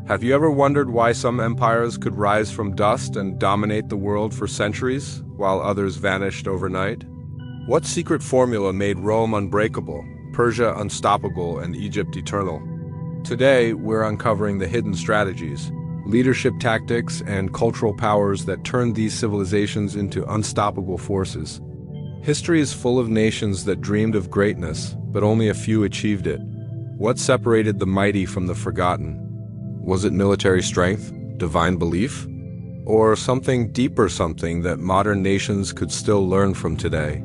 Have you ever wondered why some empires could rise from dust and dominate the world for centuries, while others vanished overnight? What secret formula made Rome unbreakable, Persia unstoppable, and Egypt eternal? Today, we're uncovering the hidden strategies, leadership tactics, and cultural powers that turned these civilizations into unstoppable forces. History is full of nations that dreamed of greatness, but only a few achieved it. What separated the mighty from the forgotten? Was it military strength, divine belief, or something deeper, something that modern nations could still learn from today?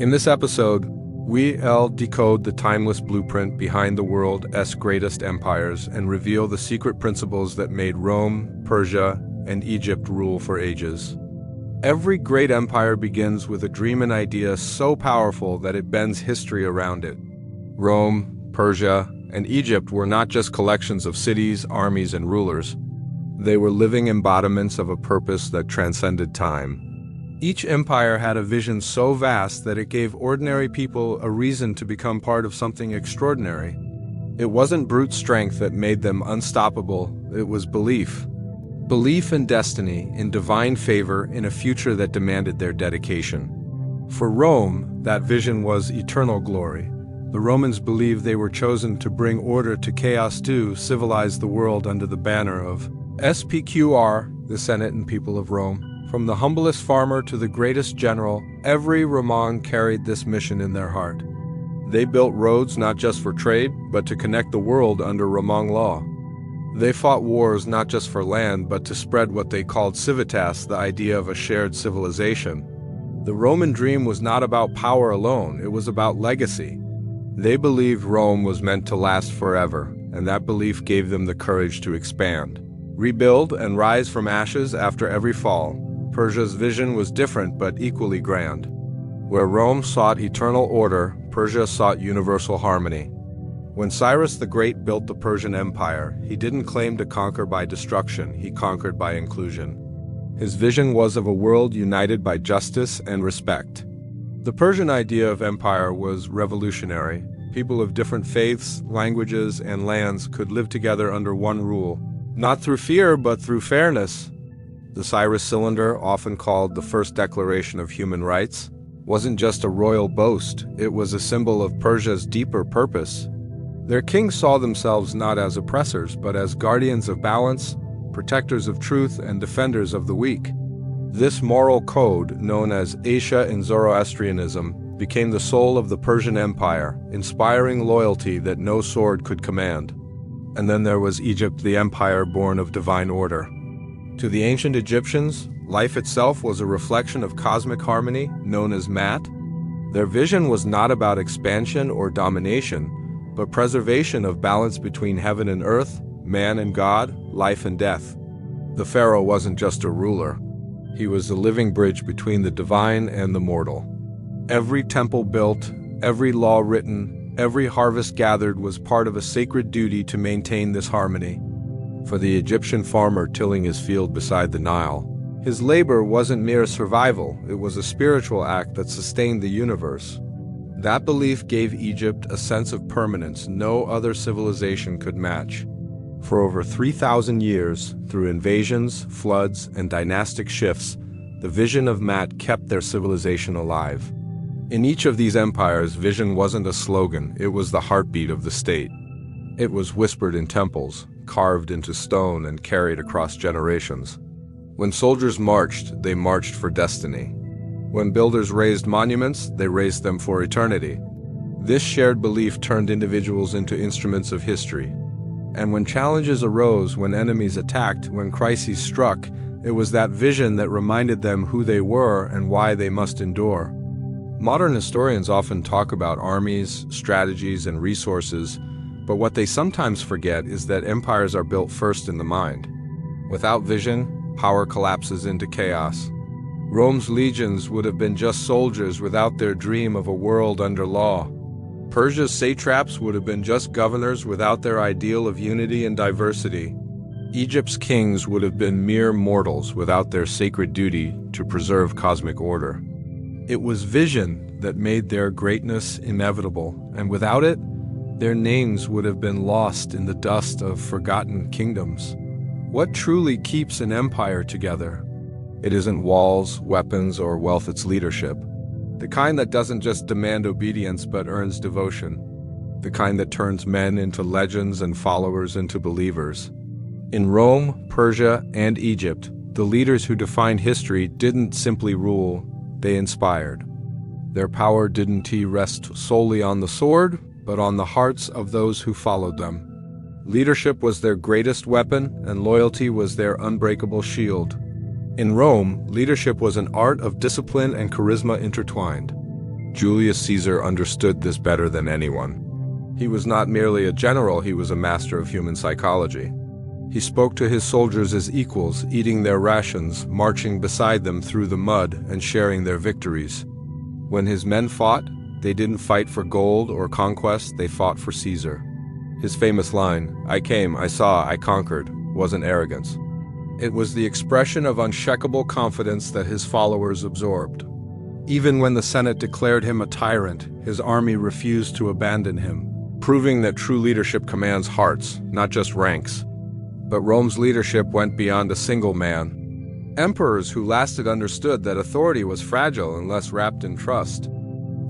In this episode, we'll decode the timeless blueprint behind the world's greatest empires and reveal the secret principles that made Rome, Persia, and Egypt rule for ages. Every great empire begins with a dream and idea so powerful that it bends history around it. Rome, Persia, and Egypt were not just collections of cities, armies, and rulers. They were living embodiments of a purpose that transcended time. Each empire had a vision so vast that it gave ordinary people a reason to become part of something extraordinary. It wasn't brute strength that made them unstoppable, it was belief. Belief in destiny, in divine favor, in a future that demanded their dedication. For Rome, that vision was eternal glory. The Romans believed they were chosen to bring order to chaos, to civilize the world under the banner of SPQR, the Senate and people of Rome. From the humblest farmer to the greatest general, every Roman carried this mission in their heart. They built roads not just for trade, but to connect the world under Roman law. They fought wars not just for land, but to spread what they called civitas, the idea of a shared civilization. The Roman dream was not about power alone, it was about legacy. They believed Rome was meant to last forever, and that belief gave them the courage to expand, rebuild, and rise from ashes after every fall. Persia's vision was different but equally grand. Where Rome sought eternal order, Persia sought universal harmony. When Cyrus the Great built the Persian Empire, he didn't claim to conquer by destruction, he conquered by inclusion. His vision was of a world united by justice and respect. The Persian idea of empire was revolutionary. People of different faiths, languages, and lands could live together under one rule, not through fear but through fairness. The Cyrus Cylinder, often called the first declaration of human rights, wasn't just a royal boast, it was a symbol of Persia's deeper purpose. Their kings saw themselves not as oppressors, but as guardians of balance, protectors of truth, and defenders of the weak. This moral code, known as Asia in Zoroastrianism, became the soul of the Persian Empire, inspiring loyalty that no sword could command. And then there was Egypt, the empire born of divine order. To the ancient Egyptians, life itself was a reflection of cosmic harmony, known as Mat. Their vision was not about expansion or domination, but preservation of balance between heaven and earth, man and God, life and death. The pharaoh wasn't just a ruler. He was a living bridge between the divine and the mortal. Every temple built, every law written, every harvest gathered was part of a sacred duty to maintain this harmony. For the Egyptian farmer tilling his field beside the Nile, his labor wasn't mere survival, it was a spiritual act that sustained the universe. That belief gave Egypt a sense of permanence no other civilization could match. For over 3,000 years, through invasions, floods, and dynastic shifts, the vision of Mat kept their civilization alive. In each of these empires, vision wasn't a slogan, it was the heartbeat of the state. It was whispered in temples, carved into stone, and carried across generations. When soldiers marched, they marched for destiny. When builders raised monuments, they raised them for eternity. This shared belief turned individuals into instruments of history. And when challenges arose, when enemies attacked, when crises struck, it was that vision that reminded them who they were and why they must endure. Modern historians often talk about armies, strategies, and resources, but what they sometimes forget is that empires are built first in the mind. Without vision, power collapses into chaos. Rome's legions would have been just soldiers without their dream of a world under law. Persia's satraps would have been just governors without their ideal of unity and diversity. Egypt's kings would have been mere mortals without their sacred duty to preserve cosmic order. It was vision that made their greatness inevitable, and without it, their names would have been lost in the dust of forgotten kingdoms. What truly keeps an empire together? It isn't walls, weapons, or wealth, it's leadership. The kind that doesn't just demand obedience but earns devotion. The kind that turns men into legends and followers into believers. In Rome, Persia, and Egypt, the leaders who defined history didn't simply rule, they inspired. Their power didn't rest solely on the sword, but on the hearts of those who followed them. Leadership was their greatest weapon, and loyalty was their unbreakable shield. In Rome, leadership was an art of discipline and charisma intertwined. Julius Caesar understood this better than anyone. He was not merely a general, he was a master of human psychology. He spoke to his soldiers as equals, eating their rations, marching beside them through the mud, and sharing their victories. When his men fought, they didn't fight for gold or conquest, they fought for Caesar. His famous line, "I came, I saw, I conquered," wasn't arrogance. It was the expression of unshakable confidence that his followers absorbed. Even when the Senate declared him a tyrant, his army refused to abandon him, proving that true leadership commands hearts, not just ranks. But Rome's leadership went beyond a single man. Emperors who lasted understood that authority was fragile unless wrapped in trust.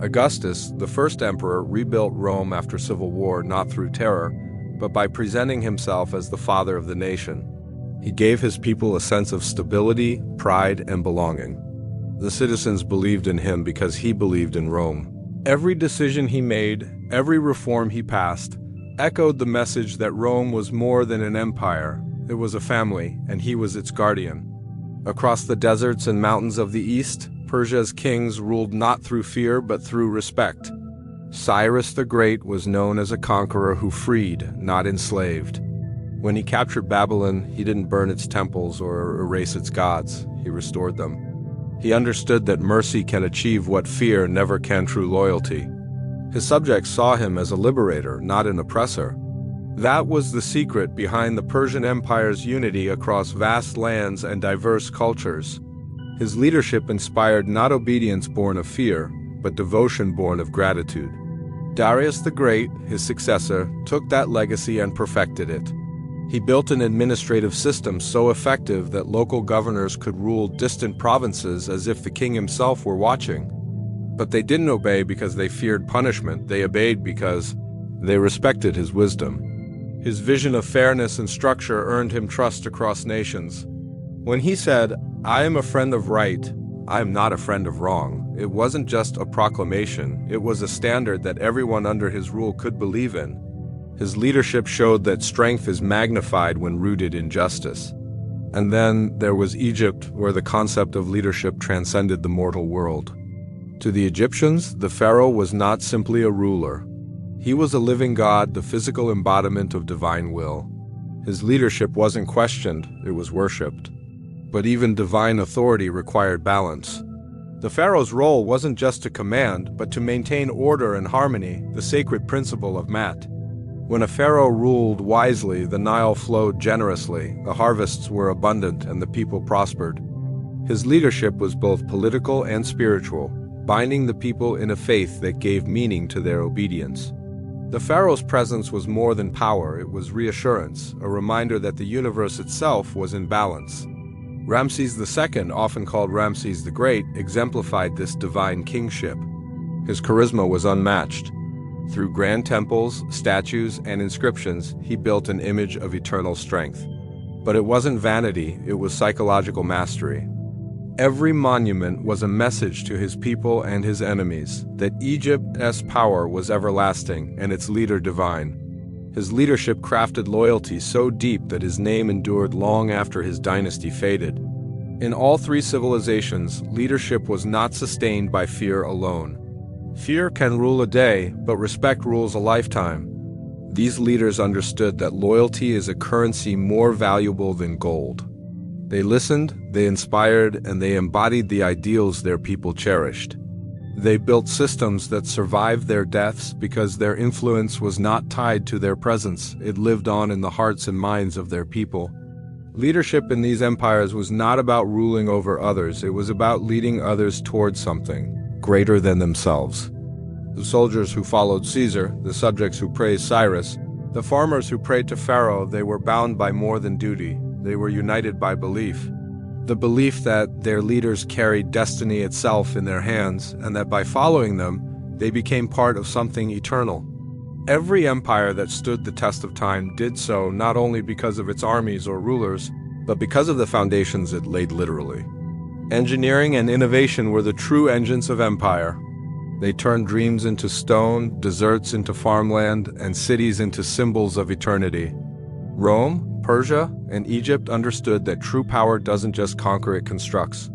Augustus, the first emperor, rebuilt Rome after civil war not through terror, but by presenting himself as the father of the nation. He gave his people a sense of stability, pride, and belonging. The citizens believed in him because he believed in Rome. Every decision he made, every reform he passed, echoed the message that Rome was more than an empire. It was a family, and he was its guardian. Across the deserts and mountains of the East, Persia's kings ruled not through fear but through respect. Cyrus the Great was known as a conqueror who freed, not enslaved. When he captured Babylon, he didn't burn its temples or erase its gods, he restored them. He understood that mercy can achieve what fear never can, true loyalty. His subjects saw him as a liberator, not an oppressor. That was the secret behind the Persian Empire's unity across vast lands and diverse cultures. His leadership inspired not obedience born of fear, but devotion born of gratitude. Darius the Great, his successor, took that legacy and perfected it. He built an administrative system so effective that local governors could rule distant provinces as if the king himself were watching. But they didn't obey because they feared punishment, they obeyed because they respected his wisdom. His vision of fairness and structure earned him trust across nations. When he said, "I am a friend of right, I am not a friend of wrong," it wasn't just a proclamation, it was a standard that everyone under his rule could believe in. His leadership showed that strength is magnified when rooted in justice. And then there was Egypt, where the concept of leadership transcended the mortal world. To the Egyptians, the pharaoh was not simply a ruler. He was a living god, the physical embodiment of divine will. His leadership wasn't questioned, it was worshipped. But even divine authority required balance. The pharaoh's role wasn't just to command, but to maintain order and harmony, the sacred principle of Mat. When a pharaoh ruled wisely, the Nile flowed generously, the harvests were abundant, and the people prospered. His leadership was both political and spiritual, binding the people in a faith that gave meaning to their obedience. The pharaoh's presence was more than power, it was reassurance, a reminder that the universe itself was in balance. Ramses II, often called Ramses the Great, exemplified this divine kingship. His charisma was unmatched. Through grand temples, statues, and inscriptions, he built an image of eternal strength. But it wasn't vanity, it was psychological mastery. Every monument was a message to his people and his enemies, that Egypt's power was everlasting and its leader divine. His leadership crafted loyalty so deep that his name endured long after his dynasty faded. In all three civilizations, leadership was not sustained by fear alone. Fear can rule a day, but respect rules a lifetime. These leaders understood that loyalty is a currency more valuable than gold. They listened, they inspired, and they embodied the ideals their people cherished. They built systems that survived their deaths because their influence was not tied to their presence, it lived on in the hearts and minds of their people. Leadership in these empires was not about ruling over others, it was about leading others towards something greater than themselves. The soldiers who followed Caesar, the subjects who praised Cyrus, the farmers who prayed to Pharaoh, they were bound by more than duty. They were united by belief. The belief that their leaders carried destiny itself in their hands, and that by following them, they became part of something eternal. Every empire that stood the test of time did so not only because of its armies or rulers, but because of the foundations it laid literally. Engineering and innovation were the true engines of empire. They turned dreams into stone, deserts into farmland, and cities into symbols of eternity. Rome, Persia, and Egypt understood that true power doesn't just conquer, it constructs.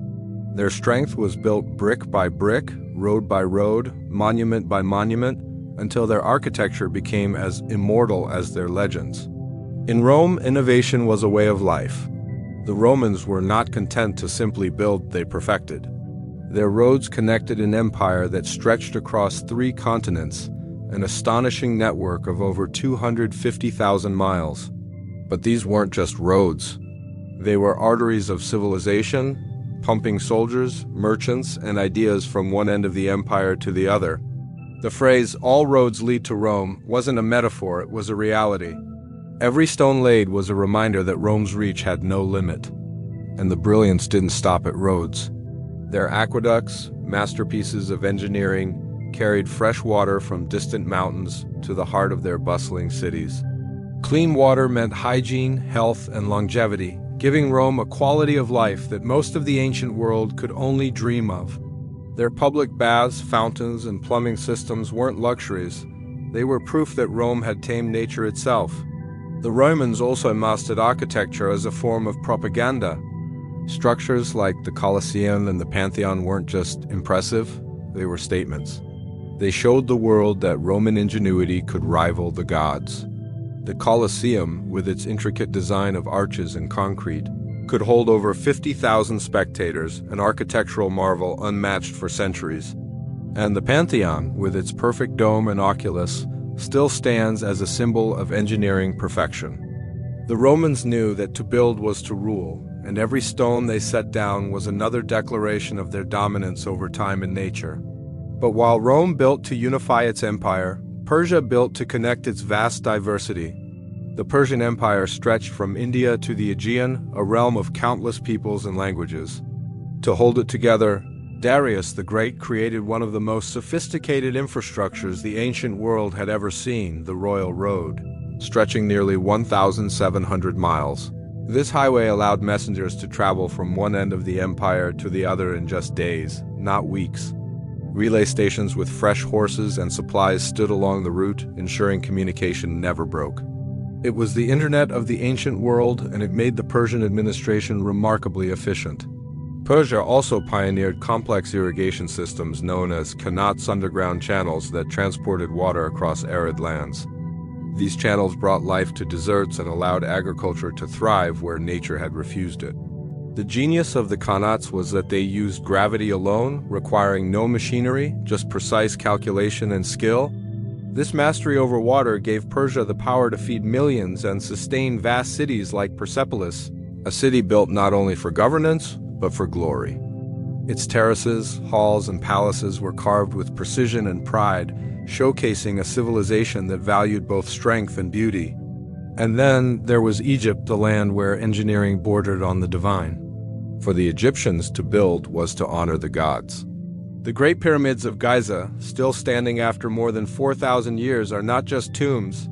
Their strength was built brick by brick, road by road, monument by monument, until their architecture became as immortal as their legends. In Rome, innovation was a way of life. The Romans were not content to simply build, they perfected. Their roads connected an empire that stretched across 3 continents, an astonishing network of over 250,000 miles. But these weren't just roads. They were arteries of civilization, pumping soldiers, merchants, and ideas from one end of the empire to the other. The phrase, "all roads lead to Rome," wasn't a metaphor, it was a reality. Every stone laid was a reminder that Rome's reach had no limit. And the brilliance didn't stop at roads. Their aqueducts, masterpieces of engineering, carried fresh water from distant mountains to the heart of their bustling cities. Clean water meant hygiene, health, and longevity, giving Rome a quality of life that most of the ancient world could only dream of. Their public baths, fountains, and plumbing systems weren't luxuries. They were proof that Rome had tamed nature itself. The Romans also mastered architecture as a form of propaganda. Structures like the Colosseum and the Pantheon weren't just impressive, they were statements. They showed the world that Roman ingenuity could rival the gods. The Colosseum, with its intricate design of arches and concrete, could hold over 50,000 spectators, an architectural marvel unmatched for centuries. And the Pantheon, with its perfect dome and oculus, still stands as a symbol of engineering perfection. The Romans knew that to build was to rule, and every stone they set down was another declaration of their dominance over time and nature. But while Rome built to unify its empire, Persia built to connect its vast diversity. The Persian Empire stretched from India to the Aegean, a realm of countless peoples and languages. To hold it together, Darius the Great created one of the most sophisticated infrastructures the ancient world had ever seen, the Royal Road, stretching nearly 1,700 miles. This highway allowed messengers to travel from one end of the empire to the other in just days, not weeks. Relay stations with fresh horses and supplies stood along the route, ensuring communication never broke. It was the internet of the ancient world, and it made the Persian administration remarkably efficient. Persia also pioneered complex irrigation systems known as qanats, underground channels that transported water across arid lands. These channels brought life to deserts and allowed agriculture to thrive where nature had refused it. The genius of the qanats was that they used gravity alone, requiring no machinery, just precise calculation and skill. This mastery over water gave Persia the power to feed millions and sustain vast cities like Persepolis, a city built not only for governance, but for glory. Its terraces, halls, and palaces were carved with precision and pride, showcasing a civilization that valued both strength and beauty. And then there was Egypt, the land where engineering bordered on the divine. For the Egyptians, to build was to honor the gods. The Great Pyramids of Giza, still standing after more than 4,000 years, are not just tombs.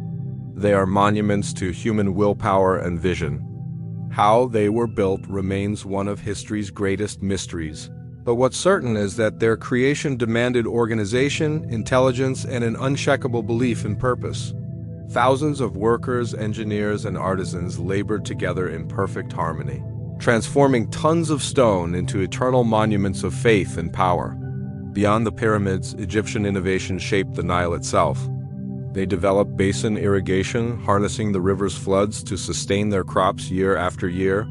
They are monuments to human willpower and vision. How they were built remains one of history's greatest mysteries. But what's certain is that their creation demanded organization, intelligence, and an unshakable belief in purpose. Thousands of workers, engineers, and artisans labored together in perfect harmony, transforming tons of stone into eternal monuments of faith and power. Beyond the pyramids, Egyptian innovation shaped the Nile itself. They developed basin irrigation, harnessing the river's floods to sustain their crops year after year.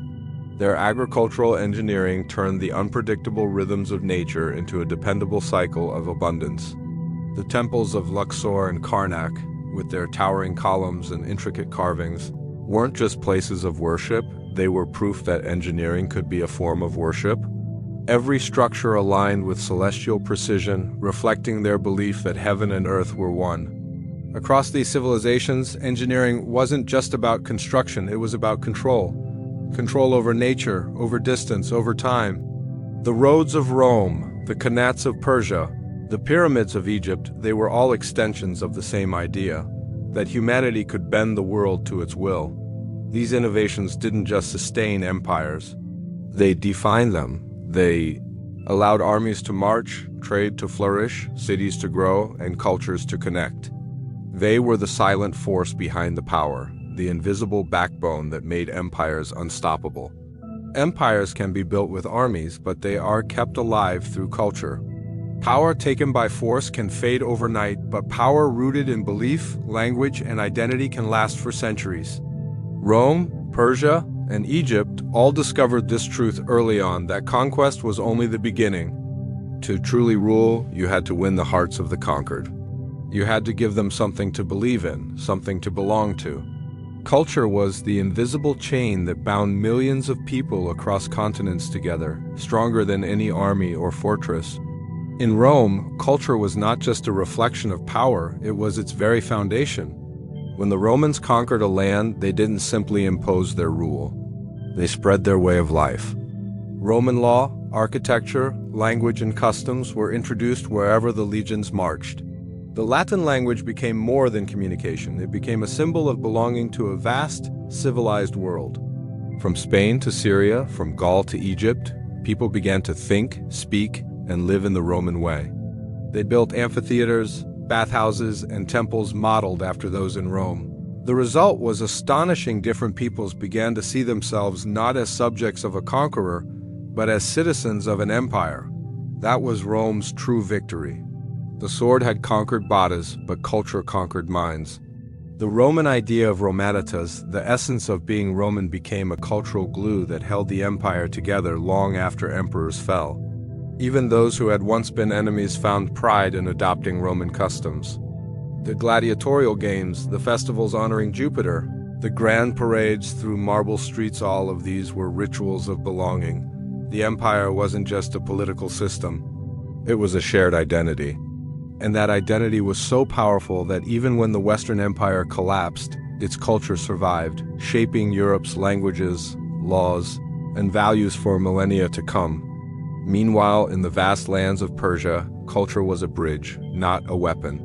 Their agricultural engineering turned the unpredictable rhythms of nature into a dependable cycle of abundance. The temples of Luxor and Karnak, with their towering columns and intricate carvings, weren't just places of worship, they were proof that engineering could be a form of worship. Every structure aligned with celestial precision, reflecting their belief that heaven and earth were one. Across these civilizations, engineering wasn't just about construction, it was about control. Control over nature, over distance, over time. The roads of Rome, the qanats of Persia, the pyramids of Egypt, they were all extensions of the same idea, that humanity could bend the world to its will. These innovations didn't just sustain empires, they defined them. They allowed armies to march, trade to flourish, cities to grow, and cultures to connect. They were the silent force behind the power, the invisible backbone that made empires unstoppable. Empires can be built with armies, but they are kept alive through culture. Power taken by force can fade overnight, but power rooted in belief, language, and identity can last for centuries. Rome, Persia, and Egypt all discovered this truth early on, that conquest was only the beginning. To truly rule, you had to win the hearts of the conquered. You had to give them something to believe in, something to belong to. Culture was the invisible chain that bound millions of people across continents together, stronger than any army or fortress. In Rome, culture was not just a reflection of power, it was its very foundation. When the Romans conquered a land, they didn't simply impose their rule. They spread their way of life. Roman law, architecture, language, and customs were introduced wherever the legions marched. The Latin language became more than communication. It became a symbol of belonging to a vast, civilized world. From Spain to Syria, from Gaul to Egypt, people began to think, speak, and live in the Roman way. They built amphitheaters, bathhouses, and temples modeled after those in Rome. The result was astonishing. Different peoples began to see themselves not as subjects of a conqueror, but as citizens of an empire. That was Rome's true victory. The sword had conquered bodies, but culture conquered minds. The Roman idea of Romanitas, the essence of being Roman, became a cultural glue that held the empire together long after emperors fell. Even those who had once been enemies found pride in adopting Roman customs. The gladiatorial games, the festivals honoring Jupiter, the grand parades through marble streets, all of these were rituals of belonging. The empire wasn't just a political system, it was a shared identity. And that identity was so powerful that even when the Western Empire collapsed, its culture survived, shaping Europe's languages, laws, and values for millennia to come. Meanwhile, in the vast lands of Persia, culture was a bridge, not a weapon.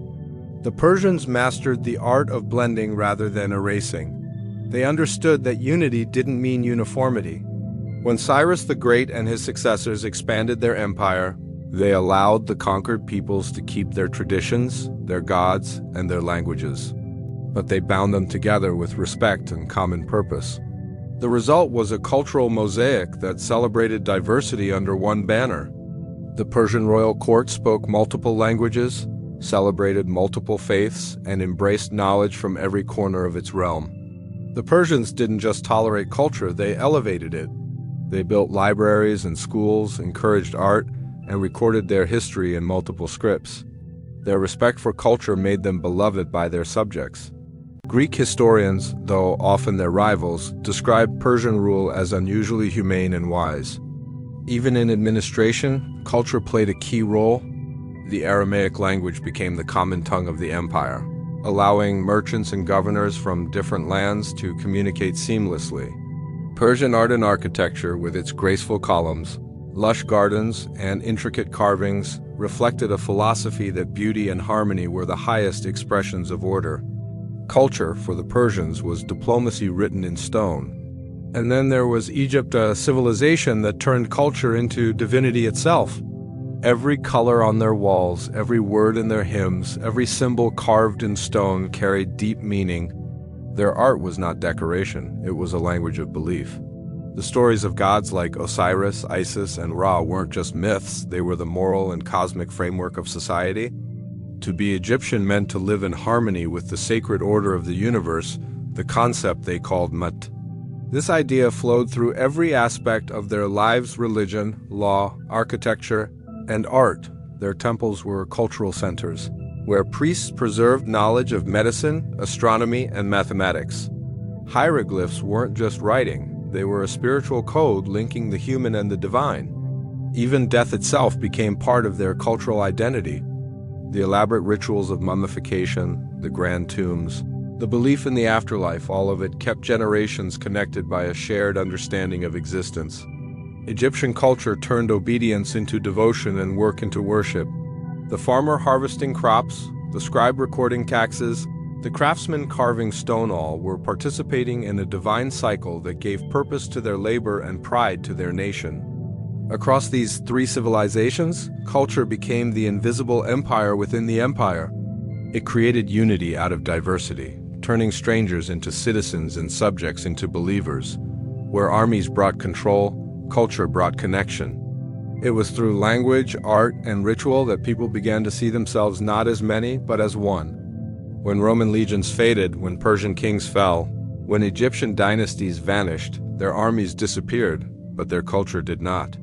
The Persians mastered the art of blending rather than erasing. They understood that unity didn't mean uniformity. When Cyrus the Great and his successors expanded their empire, they allowed the conquered peoples to keep their traditions, their gods, and their languages. But they bound them together with respect and common purpose. The result was a cultural mosaic that celebrated diversity under one banner. The Persian royal court spoke multiple languages, celebrated multiple faiths, and embraced knowledge from every corner of its realm. The Persians didn't just tolerate culture, they elevated it. They built libraries and schools, encouraged art, and recorded their history in multiple scripts. Their respect for culture made them beloved by their subjects. Greek historians, though often their rivals, described Persian rule as unusually humane and wise. Even in administration, culture played a key role. The Aramaic language became the common tongue of the empire, allowing merchants and governors from different lands to communicate seamlessly. Persian art and architecture, with its graceful columns, lush gardens, and intricate carvings, reflected a philosophy that beauty and harmony were the highest expressions of order. Culture, for the Persians, was diplomacy written in stone. And then there was Egypt, a civilization that turned culture into divinity itself. Every color on their walls, every word in their hymns, every symbol carved in stone carried deep meaning. Their art was not decoration, it was a language of belief. The stories of gods like Osiris, Isis, and Ra weren't just myths, they were the moral and cosmic framework of society. To be Egyptian meant to live in harmony with the sacred order of the universe, the concept they called Mat. This idea flowed through every aspect of their lives: religion, law, architecture, and art. Their temples were cultural centers, where priests preserved knowledge of medicine, astronomy, and mathematics. Hieroglyphs weren't just writing, they were a spiritual code linking the human and the divine. Even death itself became part of their cultural identity. The elaborate rituals of mummification, the grand tombs, the belief in the afterlife, all of it kept generations connected by a shared understanding of existence. Egyptian culture turned obedience into devotion and work into worship. The farmer harvesting crops, the scribe recording taxes, the craftsmen carving stone all were participating in a divine cycle that gave purpose to their labor and pride to their nation. Across these three civilizations, culture became the invisible empire within the empire. It created unity out of diversity, turning strangers into citizens and subjects into believers. Where armies brought control, culture brought connection. It was through language, art, and ritual that people began to see themselves not as many, but as one. When Roman legions faded, when Persian kings fell, when Egyptian dynasties vanished, their armies disappeared, but their culture did not.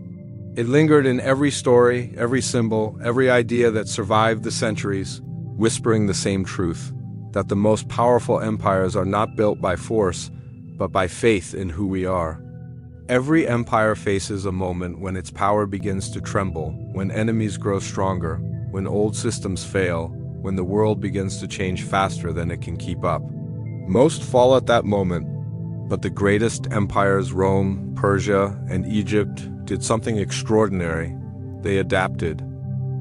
It lingered in every story, every symbol, every idea that survived the centuries, whispering the same truth, that the most powerful empires are not built by force, but by faith in who we are. Every empire faces a moment when its power begins to tremble, when enemies grow stronger, when old systems fail, when the world begins to change faster than it can keep up. Most fall at that moment, but the greatest empires, Rome, Persia, and Egypt, did something extraordinary. They adapted.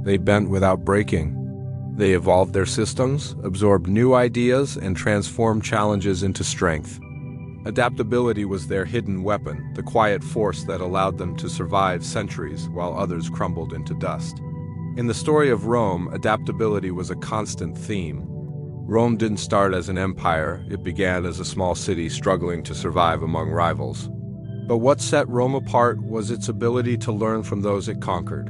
They bent without breaking. They evolved their systems, absorbed new ideas, and transformed challenges into strength. Adaptability was their hidden weapon, the quiet force that allowed them to survive centuries while others crumbled into dust. In the story of Rome, adaptability was a constant theme. Rome didn't start as an empire, it began as a small city struggling to survive among rivals. But what set Rome apart was its ability to learn from those it conquered.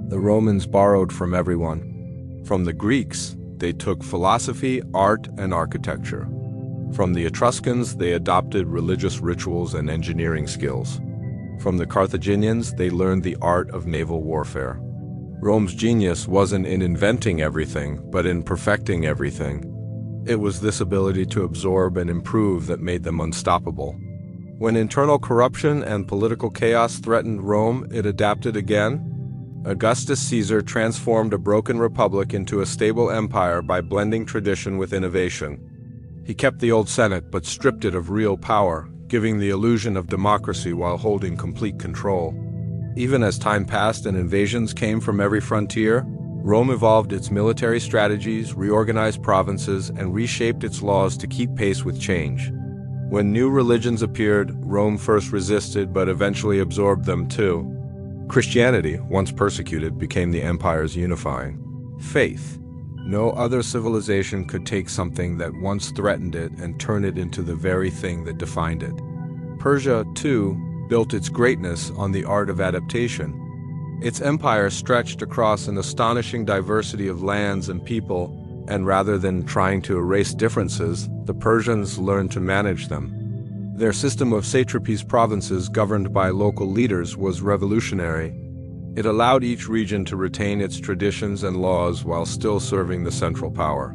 The Romans borrowed from everyone. From the Greeks, they took philosophy, art, and architecture. From the Etruscans, they adopted religious rituals and engineering skills. From the Carthaginians, they learned the art of naval warfare. Rome's genius wasn't in inventing everything, but in perfecting everything. It was this ability to absorb and improve that made them unstoppable. When internal corruption and political chaos threatened Rome, it adapted again. Augustus Caesar transformed a broken republic into a stable empire by blending tradition with innovation. He kept the old Senate but stripped it of real power, giving the illusion of democracy while holding complete control. Even as time passed and invasions came from every frontier, Rome evolved its military strategies, reorganized provinces, and reshaped its laws to keep pace with change. When new religions appeared, Rome first resisted but eventually absorbed them too. Christianity, once persecuted, became the empire's unifying faith. No other civilization could take something that once threatened it and turn it into the very thing that defined it. Persia, too, built its greatness on the art of adaptation. Its empire stretched across an astonishing diversity of lands and people, and rather than trying to erase differences, the Persians learned to manage them. Their system of satrapies, provinces governed by local leaders, was revolutionary. It allowed each region to retain its traditions and laws while still serving the central power.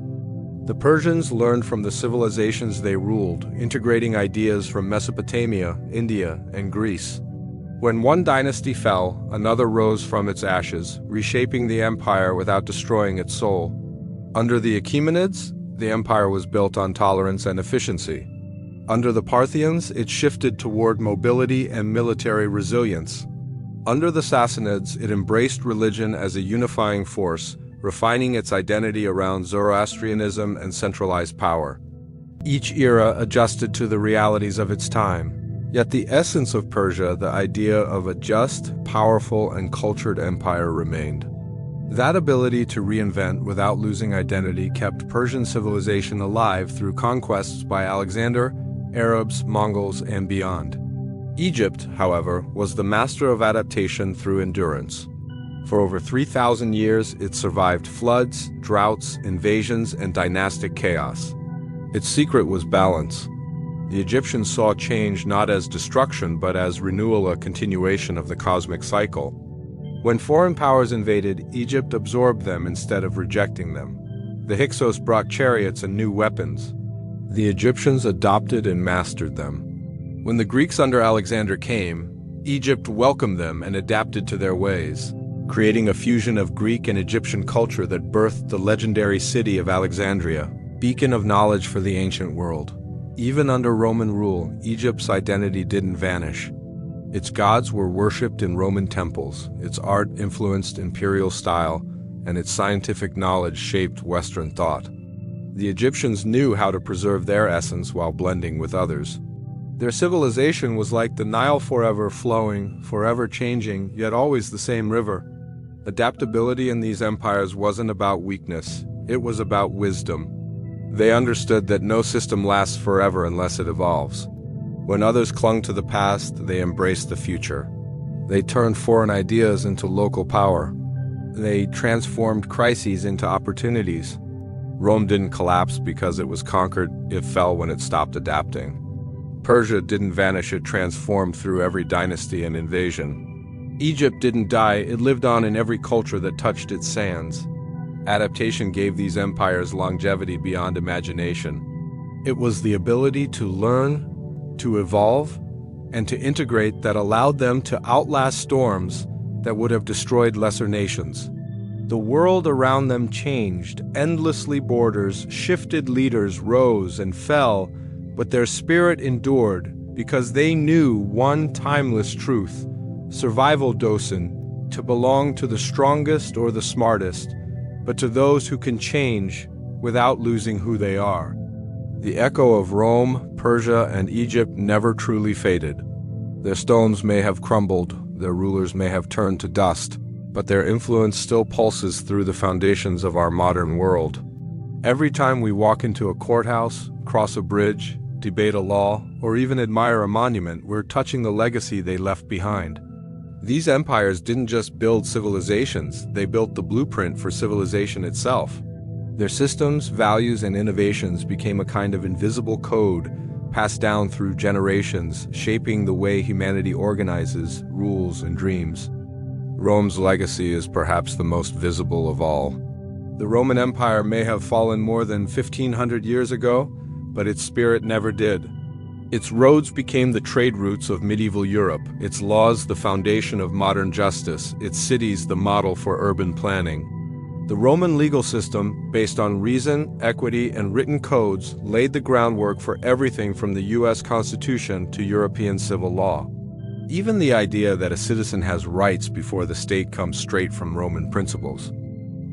The Persians learned from the civilizations they ruled, integrating ideas from Mesopotamia, India, and Greece. When one dynasty fell, another rose from its ashes, reshaping the empire without destroying its soul. Under the Achaemenids, the empire was built on tolerance and efficiency. Under the Parthians, it shifted toward mobility and military resilience. Under the Sassanids, it embraced religion as a unifying force, refining its identity around Zoroastrianism and centralized power. Each era adjusted to the realities of its time. Yet the essence of Persia, the idea of a just, powerful, and cultured empire, remained. That ability to reinvent without losing identity kept Persian civilization alive through conquests by Alexander, Arabs, Mongols, and beyond. Egypt, however, was the master of adaptation through endurance. For over 3,000 years, it survived floods, droughts, invasions, and dynastic chaos. Its secret was balance. The Egyptians saw change not as destruction but as renewal, a continuation of the cosmic cycle. When foreign powers invaded, Egypt absorbed them instead of rejecting them. The Hyksos brought chariots and new weapons. The Egyptians adopted and mastered them. When the Greeks under Alexander came, Egypt welcomed them and adapted to their ways, creating a fusion of Greek and Egyptian culture that birthed the legendary city of Alexandria, beacon of knowledge for the ancient world. Even under Roman rule, Egypt's identity didn't vanish. Its gods were worshipped in Roman temples, its art influenced imperial style, and its scientific knowledge shaped Western thought. The Egyptians knew how to preserve their essence while blending with others. Their civilization was like the Nile, forever flowing, forever changing, yet always the same river. Adaptability in these empires wasn't about weakness, it was about wisdom. They understood that no system lasts forever unless it evolves. When others clung to the past, they embraced the future. They turned foreign ideas into local power. They transformed crises into opportunities. Rome didn't collapse because it was conquered, it fell when it stopped adapting. Persia didn't vanish, it transformed through every dynasty and invasion. Egypt didn't die, it lived on in every culture that touched its sands. Adaptation gave these empires longevity beyond imagination. It was the ability to learn, to evolve, and to integrate that allowed them to outlast storms that would have destroyed lesser nations. The world around them changed, endlessly borders shifted, leaders rose and fell, but their spirit endured because they knew one timeless truth: survival doesn't to belong to the strongest or the smartest, but to those who can change without losing who they are. The echo of Rome, Persia, and Egypt never truly faded. Their stones may have crumbled, their rulers may have turned to dust, but their influence still pulses through the foundations of our modern world. Every time we walk into a courthouse, cross a bridge, debate a law, or even admire a monument, we're touching the legacy they left behind. These empires didn't just build civilizations, they built the blueprint for civilization itself. Their systems, values, and innovations became a kind of invisible code passed down through generations, shaping the way humanity organizes, rules, and dreams. Rome's legacy is perhaps the most visible of all. The Roman Empire may have fallen more than 1,500 years ago, but its spirit never did. Its roads became the trade routes of medieval Europe, its laws the foundation of modern justice, its cities the model for urban planning. The Roman legal system, based on reason, equity, and written codes, laid the groundwork for everything from the U.S. Constitution to European civil law. Even the idea that a citizen has rights before the state comes straight from Roman principles.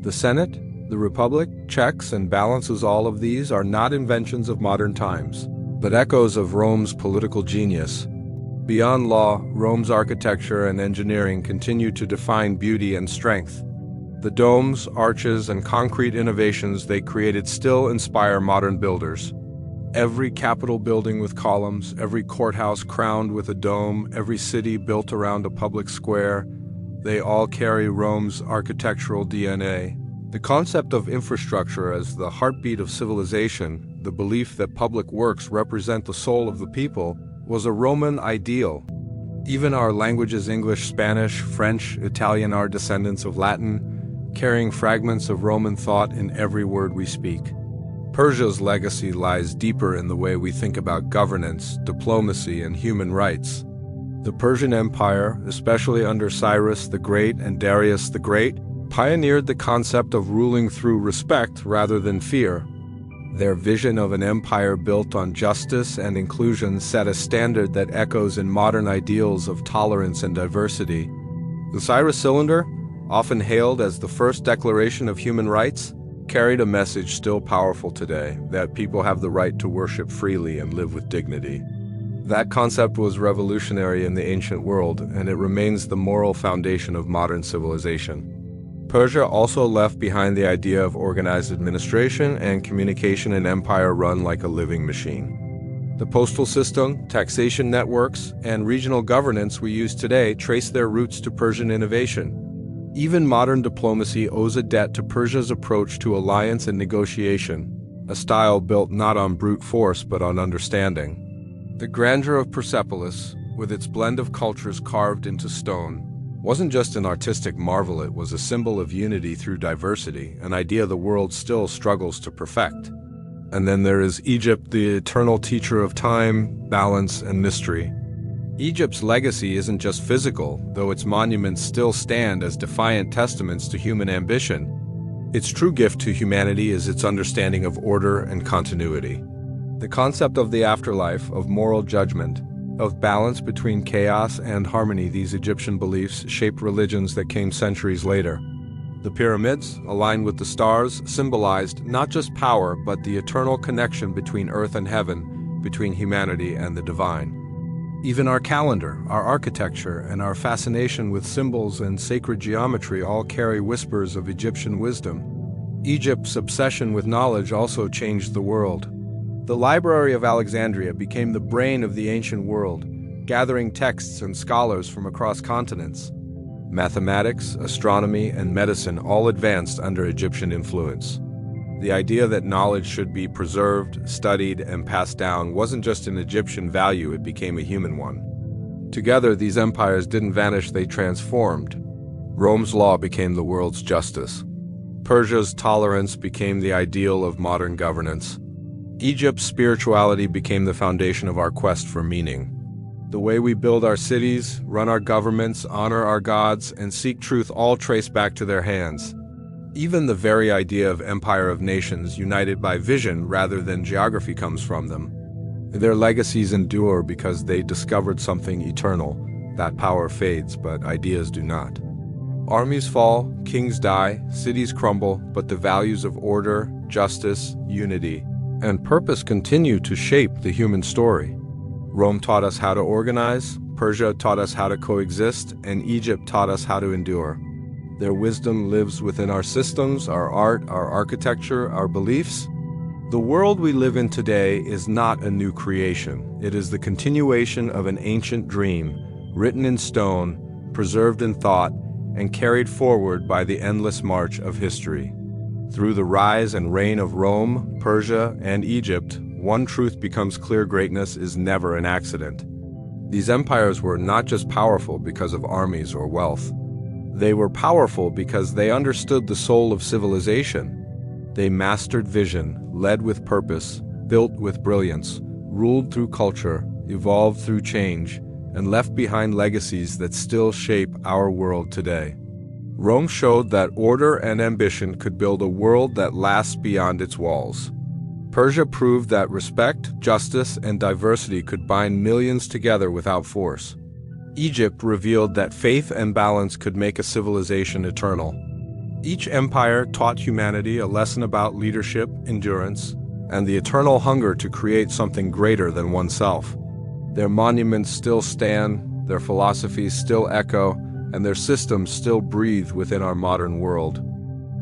The Senate, the Republic, checks and balances, all of these are not inventions of modern times, but echoes of Rome's political genius. Beyond law, Rome's architecture and engineering continue to define beauty and strength. The domes, arches, and concrete innovations they created still inspire modern builders. Every Capitol building with columns, every courthouse crowned with a dome, every city built around a public square, they all carry Rome's architectural DNA. The concept of infrastructure as the heartbeat of civilization, the belief that public works represent the soul of the people, was a Roman ideal. Even our languages, English, Spanish, French, Italian, are descendants of Latin, carrying fragments of Roman thought in every word we speak. Persia's legacy lies deeper in the way we think about governance, diplomacy, and human rights. The Persian Empire, especially under Cyrus the Great and Darius the Great, pioneered the concept of ruling through respect rather than fear. Their vision of an empire built on justice and inclusion set a standard that echoes in modern ideals of tolerance and diversity. The Cyrus Cylinder, often hailed as the first declaration of human rights, carried a message still powerful today, that people have the right to worship freely and live with dignity. That concept was revolutionary in the ancient world, and it remains the moral foundation of modern civilization. Persia also left behind the idea of organized administration and communication, an empire run like a living machine. The postal system, taxation networks, and regional governance we use today trace their roots to Persian innovation. Even modern diplomacy owes a debt to Persia's approach to alliance and negotiation, a style built not on brute force but on understanding. The grandeur of Persepolis, with its blend of cultures carved into stone, wasn't just an artistic marvel, it was a symbol of unity through diversity, an idea the world still struggles to perfect. And then there is Egypt, the eternal teacher of time, balance, and mystery. Egypt's legacy isn't just physical, though its monuments still stand as defiant testaments to human ambition. Its true gift to humanity is its understanding of order and continuity. The concept of the afterlife, of moral judgment, of balance between chaos and harmony, these Egyptian beliefs shaped religions that came centuries later. The pyramids, aligned with the stars, symbolized not just power, but the eternal connection between earth and heaven, between humanity and the divine. Even our calendar, our architecture, and our fascination with symbols and sacred geometry all carry whispers of Egyptian wisdom. Egypt's obsession with knowledge also changed the world. The Library of Alexandria became the brain of the ancient world, gathering texts and scholars from across continents. Mathematics, astronomy, and medicine all advanced under Egyptian influence. The idea that knowledge should be preserved, studied, and passed down wasn't just an Egyptian value, it became a human one. Together, these empires didn't vanish, they transformed. Rome's law became the world's justice. Persia's tolerance became the ideal of modern governance. Egypt's spirituality became the foundation of our quest for meaning. The way we build our cities, run our governments, honor our gods, and seek truth all trace back to their hands. Even the very idea of empire of nations united by vision rather than geography comes from them. Their legacies endure because they discovered something eternal. That power fades, but ideas do not. Armies fall, kings die, cities crumble, but the values of order, justice, unity, and purpose continue to shape the human story. Rome taught us how to organize, Persia taught us how to coexist, and Egypt taught us how to endure. Their wisdom lives within our systems, our art, our architecture, our beliefs. The world we live in today is not a new creation. It is the continuation of an ancient dream, written in stone, preserved in thought, and carried forward by the endless march of history. Through the rise and reign of Rome, Persia, and Egypt, one truth becomes clear: greatness is never an accident. These empires were not just powerful because of armies or wealth. They were powerful because they understood the soul of civilization. They mastered vision, led with purpose, built with brilliance, ruled through culture, evolved through change, and left behind legacies that still shape our world today. Rome showed that order and ambition could build a world that lasts beyond its walls. Persia proved that respect, justice, and diversity could bind millions together without force. Egypt revealed that faith and balance could make a civilization eternal. Each empire taught humanity a lesson about leadership, endurance, and the eternal hunger to create something greater than oneself. Their monuments still stand, their philosophies still echo, and their systems still breathe within our modern world.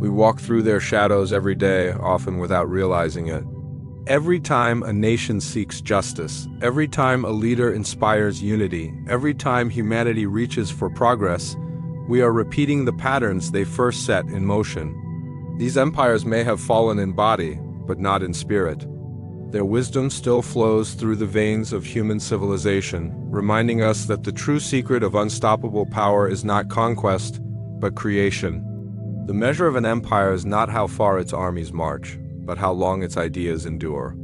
We walk through their shadows every day, often without realizing it. Every time a nation seeks justice, every time a leader inspires unity, every time humanity reaches for progress, we are repeating the patterns they first set in motion. These empires may have fallen in body, but not in spirit. Their wisdom still flows through the veins of human civilization, reminding us that the true secret of unstoppable power is not conquest, but creation. The measure of an empire is not how far its armies march, but how long its ideas endure.